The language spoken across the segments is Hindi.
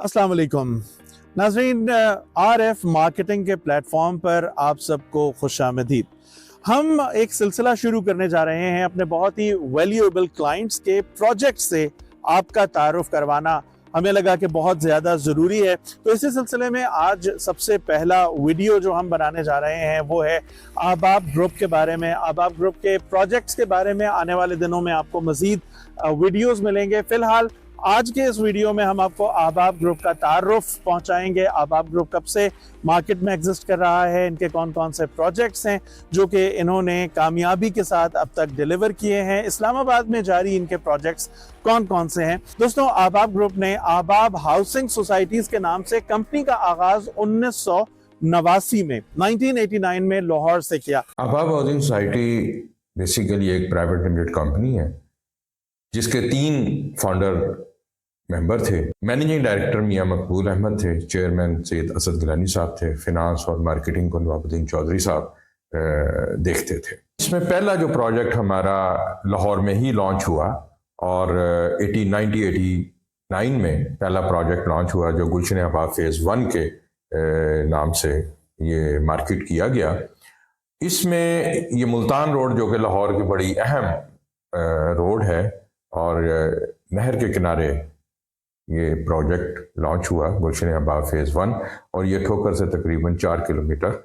अस्सलाम वालेकुम नाज़रीन, RF मार्केटिंग के प्लेटफॉर्म पर आप सबको खुशामदीद। हम एक सिलसिला शुरू करने जा रहे हैं अपने बहुत ही वैल्यूएबल क्लाइंट्स के प्रोजेक्ट से आपका तारुफ करवाना हमें लगा कि बहुत ज़्यादा ज़रूरी है। तो इसी सिलसिले में आज सबसे पहला वीडियो जो हम बनाने जा रहे हैं वो है ahbab ग्रुप के बारे में। ahbab ग्रुप के प्रोजेक्ट्स के बारे में आने वाले दिनों में आपको मज़ीद वीडियोज़ मिलेंगे। फ़िलहाल आज के इस वीडियो में हम आपको ahbab ग्रुप का तारुफ पहुंचाएंगे। ahbab ग्रुप कब से मार्केट में एग्जिस्ट कर रहा है, इनके कौन कौन से प्रोजेक्ट्स हैं जो कि इन्होंने कामयाबी के साथ अब तक डिलीवर किए हैं, इस्लामाबाद में जारी इनके प्रोजेक्ट्स कौन कौन से हैं। दोस्तों, ahbab ग्रुप ने ahbab हाउसिंग सोसाइटीज के नाम से कंपनी का आगाज 1989 में 1989 में लाहौर से किया। ahbab हाउसिंग सोसाइटी बेसिकली एक प्राइवेट लिमिटेड कंपनी है जिसके 3 फाउंडर मेंबर थे। मैनेजिंग डायरेक्टर मियां मकबूल अहमद थे, चेयरमैन सैयद असद गिलानी साहब थे, फिनांस और मार्केटिंग को नवाबुद्दीन चौधरी साहब देखते थे। इसमें पहला जो प्रोजेक्ट हमारा लाहौर में ही लॉन्च हुआ और 1989 में पहला प्रोजेक्ट लॉन्च हुआ जो गुलशन ahbab फेज़ 1 के नाम से ये मार्केट किया गया। इसमें ये मुल्तान रोड जो कि लाहौर की बड़ी अहम रोड है और नहर के किनारे ये प्रोजेक्ट लॉन्च हुआ गुलशन ahbab फेज़ 1 और ये ठोकर से तकरीबन 4 किलोमीटर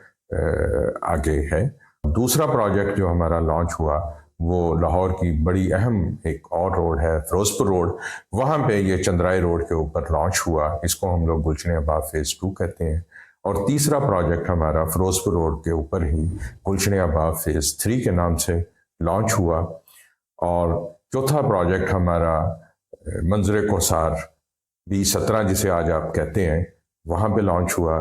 आगे है। दूसरा प्रोजेक्ट जो हमारा लॉन्च हुआ वो लाहौर की बड़ी अहम एक और रोड है फिरोजपुर रोड, वहाँ पे ये चंद्राई रोड के ऊपर लॉन्च हुआ। इसको हम लोग गुलशन ahbab फेज़ 2 कहते हैं। और तीसरा प्रोजेक्ट हमारा फिरोजपुर रोड के ऊपर ही गुलशन ahbab फेज़ 3 के नाम से लॉन्च हुआ। और चौथा प्रोजेक्ट हमारा मंजर कोसार B17 जिसे आज आप कहते हैं, वहाँ पे लॉन्च हुआ।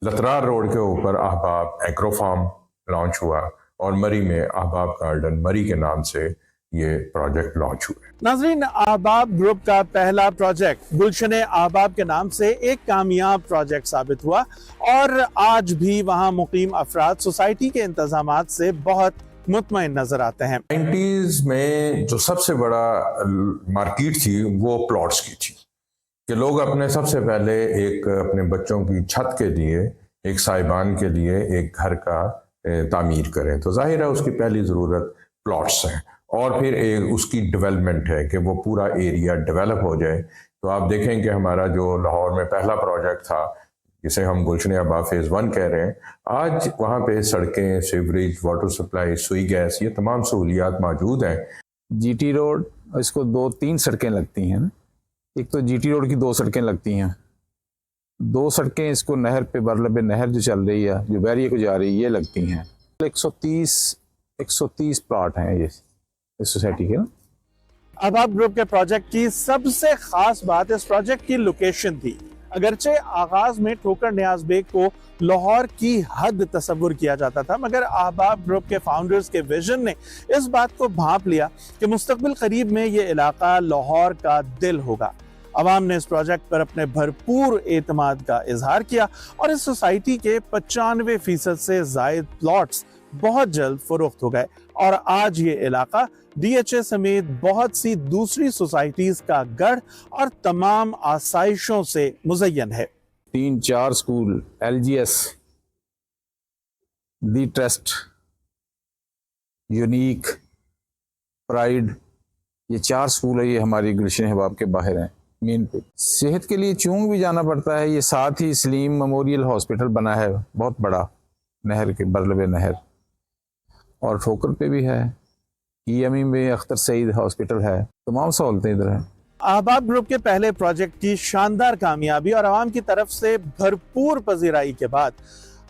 लतरार रोड के ऊपर ahbab एग्रो फार्म लॉन्च हुआ और मरी में ahbab गार्डन मरी के नाम से ये प्रोजेक्ट लॉन्च हुए। नाज़रीन, ahbab ग्रुप का पहला प्रोजेक्ट गुलशन ahbab के नाम से एक कामयाब प्रोजेक्ट साबित हुआ और आज भी वहाँ मुकीम अफराद सोसाइटी के इंतजामात से बहुत मुतमईन नजर आते हैं। 90s में जो सबसे बड़ा मार्केट थी वो प्लॉट्स की थी कि लोग अपने सबसे पहले एक अपने बच्चों की छत के लिए, एक साइबान के लिए एक घर का तामीर करें, तो जाहिर है उसकी पहली ज़रूरत प्लॉट्स हैं और फिर एक उसकी डेवलपमेंट है कि वो पूरा एरिया डेवलप हो जाए। तो आप देखें कि हमारा जो लाहौर में पहला प्रोजेक्ट था जिसे हम गुलशन ahbab फेज़ 1 कह रहे हैं, आज वहाँ पे सड़कें, सीवरेज, वाटर सप्लाई, सुई गैस, ये तमाम सहूलियात मौजूद हैं। GT रोड, इसको 2-3 सड़कें लगती हैं। एक तो GT रोड की 2 सड़कें लगती हैं, 2 सड़कें इसको नहर पे बरलब नहर जो चल रही है, जो बैरिए को जा रही है, ये लगती हैं। 130 प्लाट हैं ये इस सोसाइटी के ना। ahbab ग्रुप के प्रोजेक्ट की सबसे खास बात इस प्रोजेक्ट की लोकेशन थी। अगरचे आगाज में ठोकर नियाज बेग को लाहौर की हद तस्वुर किया जाता था, मगर ahbab ग्रुप के फाउंडर्स के विजन ने इस बात को भांप लिया कि मुस्तकबिल करीब में ये इलाका लाहौर का दिल होगा। अवाम ने इस प्रोजेक्ट पर अपने भरपूर एतमाद का इजहार किया और इस सोसाइटी के 95% से जायद प्लॉट्स बहुत जल्द फरोख्त हो गए और आज ये इलाका DHA समेत बहुत सी दूसरी सोसाइटीज का गढ़ और तमाम आसाइशों से मुज़य्यन है। 3-4 स्कूल, LGS, दी ट्रस्ट, यूनिक, प्राइड, ये 4 स्कूल है, ये हमारी गुलशन ahbab के बाहर हैं मेन पे। सेहत के लिए चूंग भी जाना पड़ता है। ये साथ ही सलीम मेमोरियल हॉस्पिटल बना है बहुत बड़ा, नहर के बरलब नहर, और ठोकर पे भी है, EME में अख्तर सईद हॉस्पिटल है, तमाम सहूलतें इधर हैं। ahbab ग्रुप के पहले प्रोजेक्ट की शानदार कामयाबी और आवाम की तरफ से भरपूर पजीराई के बाद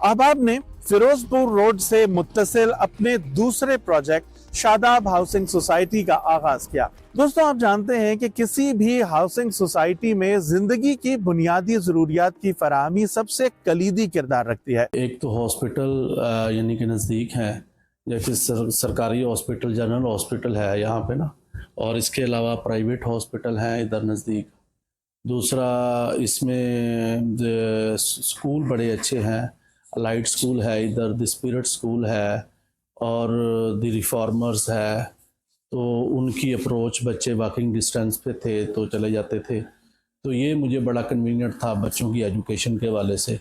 ahbab ने फिरोजपुर रोड से मुत्तसिल अपने दूसरे प्रोजेक्ट शादाब हाउसिंग सोसाइटी का आगाज किया। दोस्तों, आप जानते हैं कि किसी भी हाउसिंग सोसाइटी में जिंदगी की बुनियादी जरूरियात की फराहमी सबसे कलीदी किरदार रखती है। एक तो हॉस्पिटल यानी कि नज़दीक है, जैसे सरकारी हॉस्पिटल, जनरल हॉस्पिटल है यहाँ पे ना, और इसके अलावा प्राइवेट हॉस्पिटल हैं इधर नज़दीक। दूसरा, इसमें स्कूल बड़े अच्छे हैं, अलाइड स्कूल है इधर, द स्पिरिट स्कूल है और द रिफॉर्मर्स है। तो उनकी अप्रोच, बच्चे वॉकिंग डिस्टेंस पे थे तो चले जाते थे, तो ये मुझे बड़ा कन्वीनियंट था बच्चों की एजुकेशन के हवाले से।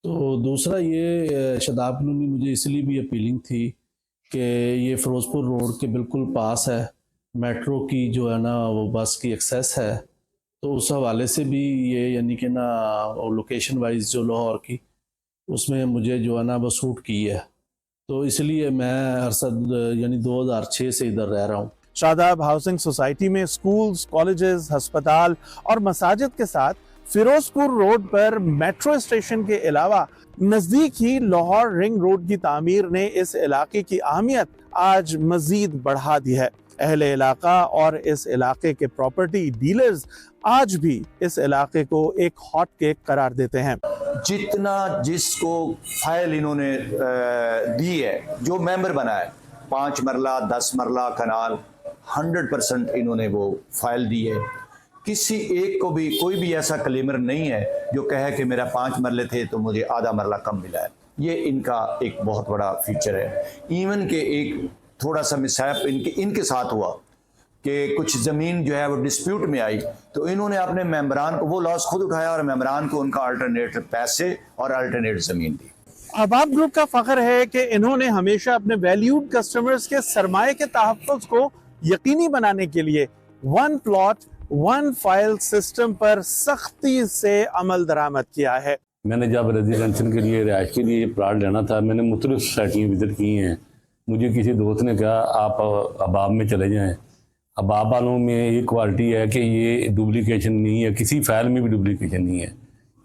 तो दूसरा ये शदाब कॉलोनी मुझे इसलिए भी अपीलिंग थी कि ये फ़िरोज़पुर रोड के बिल्कुल पास है, मेट्रो की जो है ना वो बस की एक्सेस है, तो उस हवाले से भी ये यानी कि ना लोकेशन वाइज जो लाहौर की उसमें मुझे जो है ना वो सूट की है। तो इसलिए मैं अरसद यानी 2006 से इधर रह रहा हूँ। शादाब हाउसिंग सोसाइटी में स्कूल्स, कॉलेजेस, अस्पताल और मसाजिद के साथ फिरोजपुर रोड पर मेट्रो स्टेशन के अलावा नजदीक ही लाहौर रिंग रोड की तामीर ने इस इलाके की अहमियत आज मजीद बढ़ा दी है। अहले इलाका और इस इलाके के प्रॉपर्टी डीलर्स आज भी इस इलाके को एक हॉट केक करार देते हैं। जितना जिसको फाइल इन्होंने दी है, जो मेंबर बना है, 5 मरला 10 मरला कनाल, 100% इन्होंने वो फाइल दी है। किसी एक को भी कोई भी ऐसा क्लेमर नहीं है जो कहे कि मेरा 5 मरले थे तो मुझे आधा मरला कम मिला है। ये इनका एक बहुत बड़ा फीचर है। इवन के एक थोड़ा सा मिसहैप इनके साथ हुआ कि कुछ ज़मीन जो है वो डिस्प्यूट में आई, तो इन्होंने अपने मेंबरान को वो लॉस खुद उठाया और मेंबरान को उनका अल्टरनेट पैसे और अल्टरनेट ज़मीन दी। अहबाब ग्रुप का फख्र है कि इन्होंने हमेशा अपने वैल्यूड कस्टमर्स के सरमाए के तहफ़्फ़ुज़ को यकीनी बनाने के लिए 1 प्लॉट 1 फाइल सिस्टम पर सख्ती से अमल दरामद किया है। मैंने जब रेजिडेंशियल के लिए रिहाइश के लिए प्लाट लेना था, मैंने मुख्तलिफ सोसाइटियाँ विजिट की हैं। मुझे किसी दोस्त ने कहा आप अहबाब में चले जाएँ। अहबाब वालों में ये क्वालिटी है कि ये डुप्लीकेशन नहीं है, किसी फाइल में भी डुप्लीकेशन नहीं है,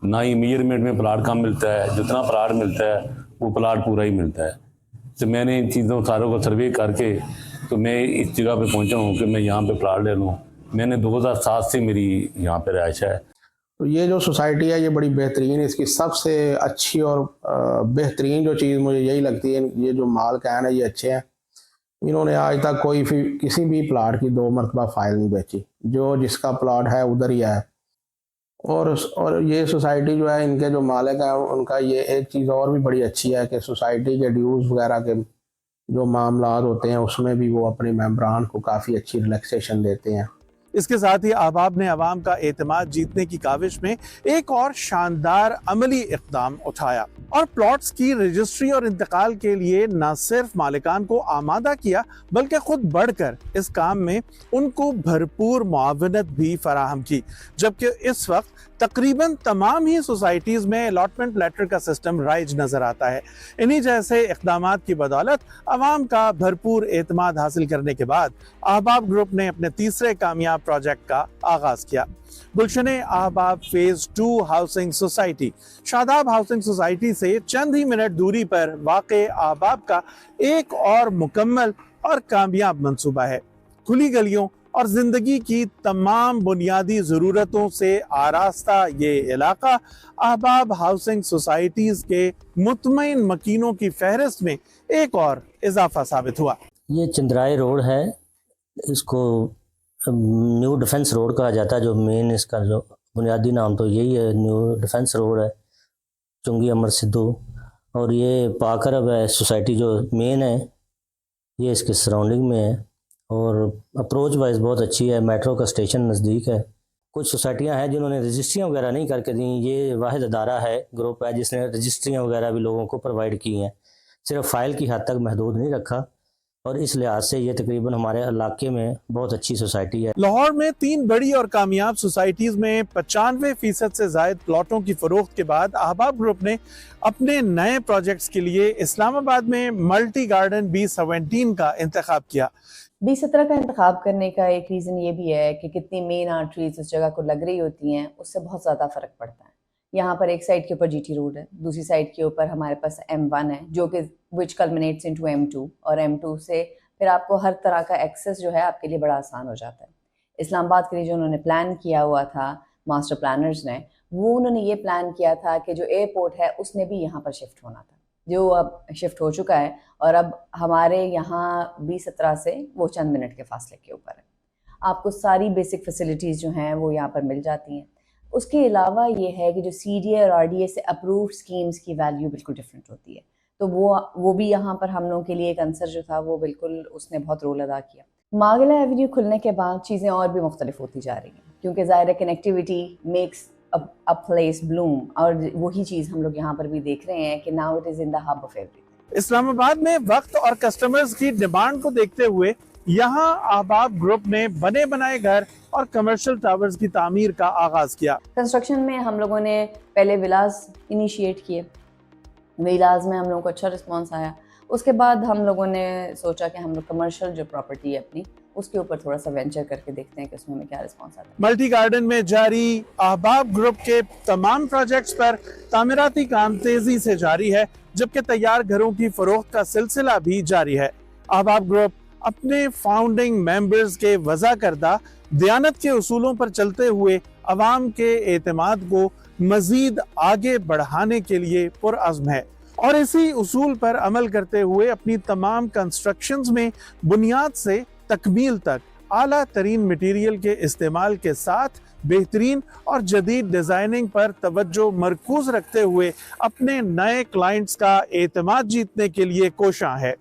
ना ही मेजरमेंट में प्लाट कम मिलता है, जितना प्लाट मिलता है वो प्लाट पूरा ही मिलता है। तो मैंने इन चीज़ों सारों को सर्वे करके तो मैं इस जगह पे पहुंचा हूँ कि मैं यहाँ पे प्लाट ले लूँ। मैंने 2007 से मेरी यहाँ पे रिहाइश है। तो ये जो सोसाइटी है ये बड़ी बेहतरीन है। इसकी सबसे अच्छी और बेहतरीन जो चीज़ मुझे यही लगती है, ये जो माल कैन है ये अच्छे हैं। इन्होंने आज तक किसी भी प्लाट की 2 मरतबा फाइल नहीं बेची, जो जिसका प्लाट है उधर ही है। और ये सोसाइटी जो है, इनके जो मालिक हैं उनका ये एक चीज़ और भी बड़ी अच्छी है कि सोसाइटी के ड्यूज़ वगैरह के जो मामलात होते हैं उसमें भी वो अपने मेंबरान को काफ़ी अच्छी रिलैक्सेशन देते हैं। इसके साथ ही अहबाब ने अवाम का एतमाद जीतने की काविश में एक और शानदार अमली इक़दाम उठाया और प्लॉट्स की रजिस्ट्री और इंतकाल के लिए न सिर्फ मालिकान को आमादा किया बल्कि खुद बढ़कर इस काम में उनको भरपूर मुआवनत भी फराहम की। जबकि इस वक्त तकरीबन तमाम ही सोसाइटीज में अलॉटमेंट लेटर का सिस्टम राइज नजर आता है। इन्हीं जैसे इक़दामात की बदौलत अवाम का भरपूर एतमाद हासिल करने के बाद अहबाब ग्रुप ने अपने तीसरे कामयाब प्रोजेक्ट का आगाज किया। गुलशन अहबाब phase 2 housing society Shadab housing society से चंद ही मिनट दूरी पर वाक़े अहबाब का एक और मुकम्मल और कामयाब मंसूबा है। खुली गलियों और जिंदगी की तमाम बुनियादी ज़रूरतों से आरास्ता ये इलाका अहबाब हाउसिंग सोसाइटीज़ के मुतमईन मकीनों की फहरिस्त में एक और इजाफा साबित हुआ। ये चंद्राई रोड है, इसको न्यू डिफेंस रोड कहा जाता है। जो मेन इसका जो बुनियादी नाम तो यही है, न्यू डिफेंस रोड है, चुंगी अमर सिद्धू। और ये पाक अरब है सोसाइटी जो मेन है, ये इसके सराउंडिंग में है और अप्रोच वाइज बहुत अच्छी है। मेट्रो का स्टेशन नज़दीक है। कुछ सोसाइटियां हैं जिन्होंने रजिस्ट्रियाँ वगैरह नहीं करके दी। ये वाहिद अदारा है, ग्रुप है जिसने रजिस्ट्रियाँ वगैरह भी लोगों को प्रोवाइड की हैं, सिर्फ फाइल की हद तक महदूद नहीं रखा। और इस लिहाज से ये तकरीबन हमारे इलाके में बहुत अच्छी सोसाइटी है। लाहौर में 3 बड़ी और कामयाब सोसाइटीज में 95% से जायद प्लॉटों की फरोख्त के बाद अहबाब ग्रुप ने अपने नए प्रोजेक्ट्स के लिए इस्लामाबाद में मल्टी गार्डन B17 का इंतखाब किया। B17 का इंतखाब करने का एक रीज़न ये भी है कि कितनी मेन आर्टरीज उस जगह को लग रही होती हैं, उससे बहुत ज़्यादा फ़र्क पड़ता है। यहाँ पर एक साइड के ऊपर GT रोड है, दूसरी साइड के ऊपर हमारे पास M1 है जो कि विच कल्मिनेट्स इनटू M2, और M2 से फिर आपको हर तरह का एक्सेस जो है आपके लिए बड़ा आसान हो जाता है। इस्लामाबाद के लिए जो उन्होंने प्लान किया हुआ था मास्टर प्लानर्स ने, वो उन्होंने ये प्लान किया था कि जो एयरपोर्ट है उसने भी यहाँ पर शिफ्ट होना था, जो अब शिफ्ट हो चुका है और अब हमारे यहाँ B17 से वो चंद मिनट के फासले के ऊपर है। आपको सारी बेसिक फैसिलिटीज़ जो हैं वो यहाँ पर मिल जाती हैं। उसके अलावा ये है कि जो CDA और RDA से अप्रूव्ड स्कीम्स की वैल्यू बिल्कुल डिफरेंट होती है, तो वो भी यहाँ पर हम लोगों के लिए एक आंसर जो था वो बिल्कुल उसने बहुत रोल अदा किया। मागला एवेन्यू खुलने के बाद चीज़ें और भी मुख्तलिफ होती जा रही हैं, क्योंकि ज़ाहिर है connectivity makes a place Bloom, और वही चीज़ हम लोग यहाँ पर भी देख रहे हैं कि now it is in the hub of everything. Islamabad में वक्त और कस्टमर्स की डिमांड को देखते हुए यहाँ अहबाब ग्रुप ने बने बनाए घर और कमर्शियल टावर्स की तामीर का आगाज किया। कंस्ट्रक्शन में हम लोगों ने पहले विलास इनिशिएट किए, विलास में हम लोगों को अच्छा रिस्पांस आया। उसके बाद हम लोगों ने सोचा कि हम लोग कमर्शियल जो प्रॉपर्टी है अपनी, उसके ऊपर थोड़ा सा वेंचर करके देखते हैं कि उसमें हमें क्या रिस्पांस आता है। मल्टी गार्डन में जारी अहबाब ग्रुप के तमाम प्रोजेक्ट्स पर तामीराती काम तेजी से जारी है, जबकि तैयार घरों की फरोख्त का सिलसिला भी जारी है। अहबाब ग्रुप अपने फाउंडिंग मेंबर्स के वज़ा करदा दयानत के उसूलों पर चलते हुए अवाम के एतमाद को मजीद आगे बढ़ाने के लिए पुरअज़्म है और इसी उसूल पर अमल करते हुए अपनी तमाम कंस्ट्रक्शंस में बुनियाद से तकमील तक आला तरीन मटीरियल के इस्तेमाल के साथ बेहतरीन और जदीद डिजाइनिंग पर तवज्जो मरकूज रखते हुए अपने नए क्लाइंट्स का एतमाद जीतने के लिए कोशां है।